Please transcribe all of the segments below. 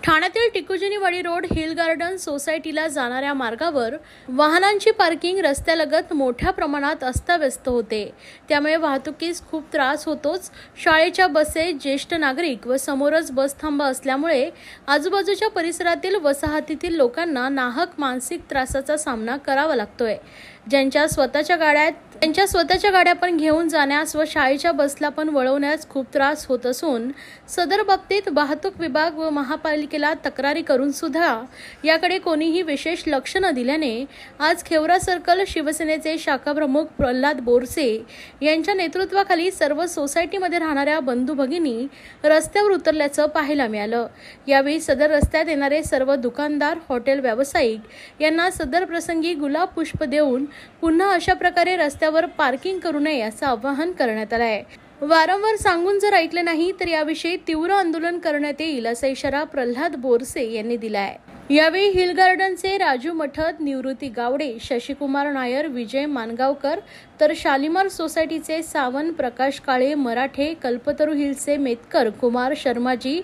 ठाण्यातील टिकुजिनीवाडी road hill garden सोसायटीला जाणाऱ्या मार्गावर वाहनांची पार्किंग रस्त्यालगत मोठ्या प्रमाणात अस्ताव्यस्त होते। त्यामुळे वाहतुकीस खूप त्रास होतोच। शाळेच्या बसेस, ज्येष्ठ नागरिक व समोरच बस थांबा असल्यामुळे आजूबाजूच्या परिसरातील वसाहतीतील लोकांना नाहक मानसिक त्रासाचा सामना करावा लागतोय। ज्यांच्या स्वतःच्या गाड्या पण घेऊन जाण्यास व शाळेच्या बसला पण वळवण्यास खूप त्रास होत असून सदर बाबतीत वाहतूक विभाग व महापालिकेला तक्रारी करून सुद्धा याकडे कोणीही विशेष लक्ष न दिल्याने आज खेवरा सर्कल शिवसेनेचे शाखा प्रमुख प्रल्हाद बोरसे यांच्या नेतृत्वाखाली सर्व सोसायटीमध्ये राहणाऱ्या बंधू भगिनी रस्त्यावर उतरल्याचं पाहायला मिळालं। यावेळी सदर रस्त्यात येणारे सर्व दुकानदार, हॉटेल व्यावसायिक यांना सदर प्रसंगी गुलाब पुष्प देऊन पुन्हा अशा प्रकारे रस्त्यावर पार्किंग करू नये असं आवाहन करण्यात आलं आहे। वारंवार सांगून जर ऐकले नाही तर याविषयी तीव्र आंदोलन करण्यात येईल असा इशारा प्रल्हाद बोरसे यांनी दिला आहे। यावेळी हिल गार्डनचे राजू मठद, निवृत्ती गावडे, शशिकुमार नायर, विजय मानगावकर तर शालिमार सोसायटीचे सावंत, प्रकाश काळे, मराठे, कल्पतरू हिलचे मेतकर, कुमार शर्माजी,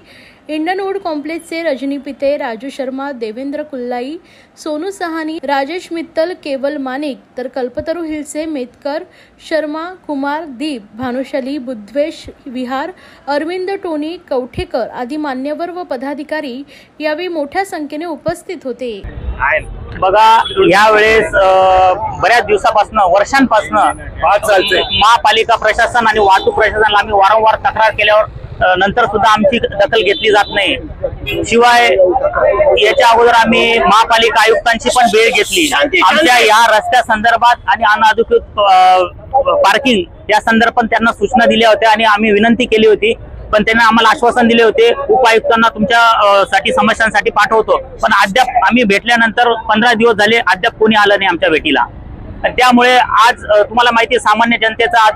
इंडियन वुड कॉम्प्लेक्सचे रजनी पिते, राजू शर्मा, देवेंद्र कुल्लाई, सोनू सहानी, राजेश मित्तल, केवल मानिक तर कल्पतरू हिलचे मेतकर, शर्मा, कुमार, दीप, भानुशाली, बुद्धवेश विहार, अरविंद टोनी, कवठेकर आदी मान्यवर व पदाधिकारी यावेळी मोठ्या संख्येने उपस्थित होते। बघा, यावेळेस बऱ्याच दिवसापासून, वर्षांपासून महापालिका प्रशासन आणि वाहतूक प्रशासनाला आम्ही वारंवार तक्रार केल्यावर नंतर सुद्धा आमची दखल घेतली जात नाही। शिवाय याच्या अगोदर आम्ही महापालिका आयुक्तांची पण भेट घेतली। आमच्या या रस्त्या संदर्भात आणि अनधिकृत पार्किंग या संदर्भात त्यांना सूचना दिल्या होत्या आणि आम्ही विनंती केली होती, पण त्यांनी आम्हाला आश्वासन दिले होते उपायुक्तांना तुमच्या समस्यांसाठी पाठवतो, पण अद्याप आम्ही भेटल्यानंतर 15 दिवस झाले अद्याप कोणी आलं नाही आमच्या भेटीला। त्यामुळे आज तुम्हाला माहिती आहे, सामान्य जनतेचा आज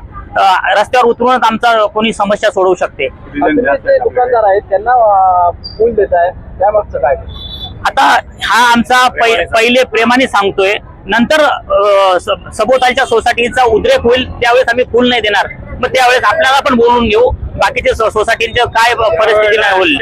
रस्त्यावर उतरूनच आमचा कोणी समस्या सोडवू शकते। दुकानदार आहेत त्यांना फुल देत आहे, त्यामागचं काय? आता हा आमचा पहिले प्रेमाने सांगतोय, नंतर सभोवतालच्या सोसायटीचा उद्रेक होईल त्यावेळेस आम्ही फुल नाही देणार। मग त्यावेळेस आपल्याला पण बोलून घेऊ, बाकीचे सोसायटीचे काय परिस्थिती नाही होईल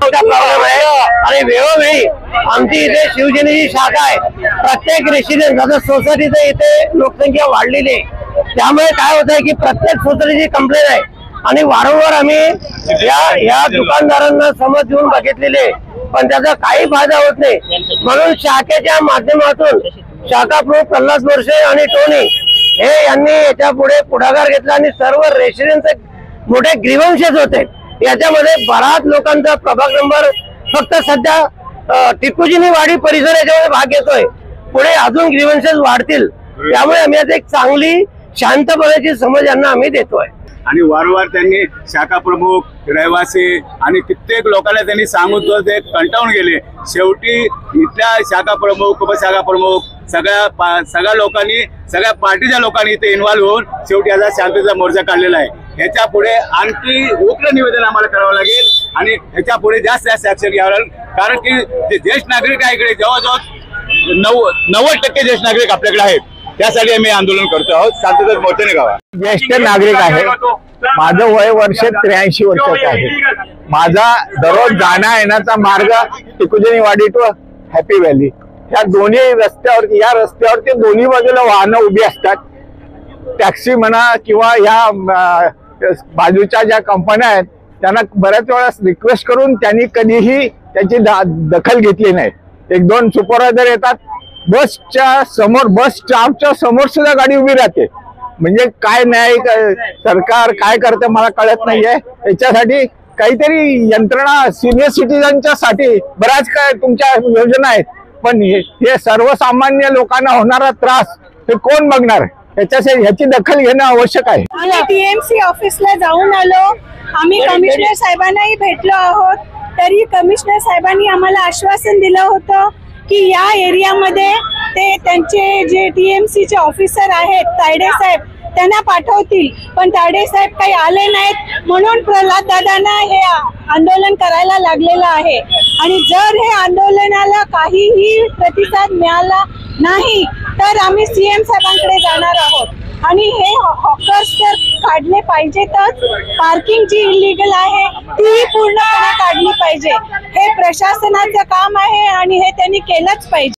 प्रॉब्लेम आहे। आणि वेळोवेळी आमची इथे शिवसेनेची शाखा आहे, प्रत्येक रेसिडेन्स आता सोसायटीचं इथे लोकसंख्या वाढलेली आहे, त्यामुळे काय होत आहे की प्रत्येक सोसायटीची कंप्लेंट आहे आणि वारंवार आम्ही या दुकानदारांना समज देऊन बघितलेले, पण त्याचा काही फायदा होत नाही। म्हणून शाखेच्या माध्यमातून शाखा प्रमुख प्रल्हाद बोरसे आणि टोनी हे यांनी याच्या पुढे पुढाकार घेतला आणि सर्व रेसिडेन्स मोठे ग्रीव्हन्सेस होते, याच्यामध्ये बराच लोकांचा प्रभाग नंबर फक्त सध्या टिकुजिनीवाडी परिसर याच्यामध्ये भाग घेतोय, पुढे अजून ग्रीव्हन्सेस वाढतील, त्यामुळे आम्ही आता एक चांगली शांतपणाची समज यांना आम्ही देतोय। आणि वारंवार त्यांनी शाखा प्रमुख, रहिवासी आणि कित्येक लोकांना त्यांनी सांगून ते कंटाळून गेले। शेवटी इथल्या शाखा प्रमुख, उपशाखा प्रमुख सगळ्या लोकांनी, सगळ्या पार्टीच्या लोकांनी इथे इन्व्हॉल्व्ह होऊन शेवटी याचा शांततेचा मोर्चा काढलेला आहे। ह्याच्या पुढे आणखी उग्र निवेदन आम्हाला करावं लागेल आणि ह्याच्या पुढे जास्त ऍक्शन घ्यावं लागेल, कारण की जे ज्येष्ठ नागरिक आहे इकडे जवळजवळ 90% ज्येष्ठ नागरिक आपल्याकडे आहेत, त्यासाठी आम्ही आंदोलन करतो आहोत। शांततेचा मोर्चाने गावा। ज्येष्ठ नागरिक आहे, माझं वय वर्ष 83 वर्षाचं आहे। माझा दररोज जाण्या येण्याचा मार्ग टिकुजिनीवाडी टू हॅपी व्हॅली, या दोन्ही रस्त्यावरती, या रस्त्यावरती दोन्ही बाजूला वाहनं उभी असतात। टॅक्सी म्हणा किंवा या बाजूच्या ज्या कंपन्या आहेत त्यांना बऱ्याच वेळा रिक्वेस्ट करून त्यांनी कधीही त्याची दखल घेतली नाही। 1-2 सुपरवायझर येतात, बसच्या समोर, बस स्टॉपच्या समोर सुद्धा गाडी उभी राहते। म्हणजे काय नाही, सरकार काय करते मला कळत नाहीये। याच्यासाठी काहीतरी यंत्रणा सिनियर सिटीजनच्या साठी बऱ्याच काय तुमच्या योजना आहेत, पण हे सर्वसामान्य लोकांना होणारा त्रास हे कोण बघणार? ह्याची दखल घेणं आवश्यक आहे। आम्ही टीएमसी ऑफिसला जाऊन आलो, आम्ही कमिशनर साहेबांनाही भेटलो आहोत, तरी कमिशनर साहेबांनी आम्हाला आश्वासन दिलं होतं की या एरियामध्ये ते त्यांचे जे टीएमसीचे ऑफिसर आहेत तायडे साहेब त्यांना पाठवतील, पण तायडे साहेब काही आले नाहीत, म्हणून प्रल्हाद दादांना हे आंदोलन करायला लागलेलं आहे। आणि जर हे आंदोलनाला काहीही प्रतिसाद मिळाला नाही तर आम्ही सीएम साहेबांकडे जाणार आहोत। आणि हे हॉकर्स तर काढले पाहिजेतच. पार्किंग जी इलिगल आहे ती पूर्णपणे काढली पाहिजे. हे प्रशासनाचं काम आहे आणि हे त्यांनी केलंच पाहिजे.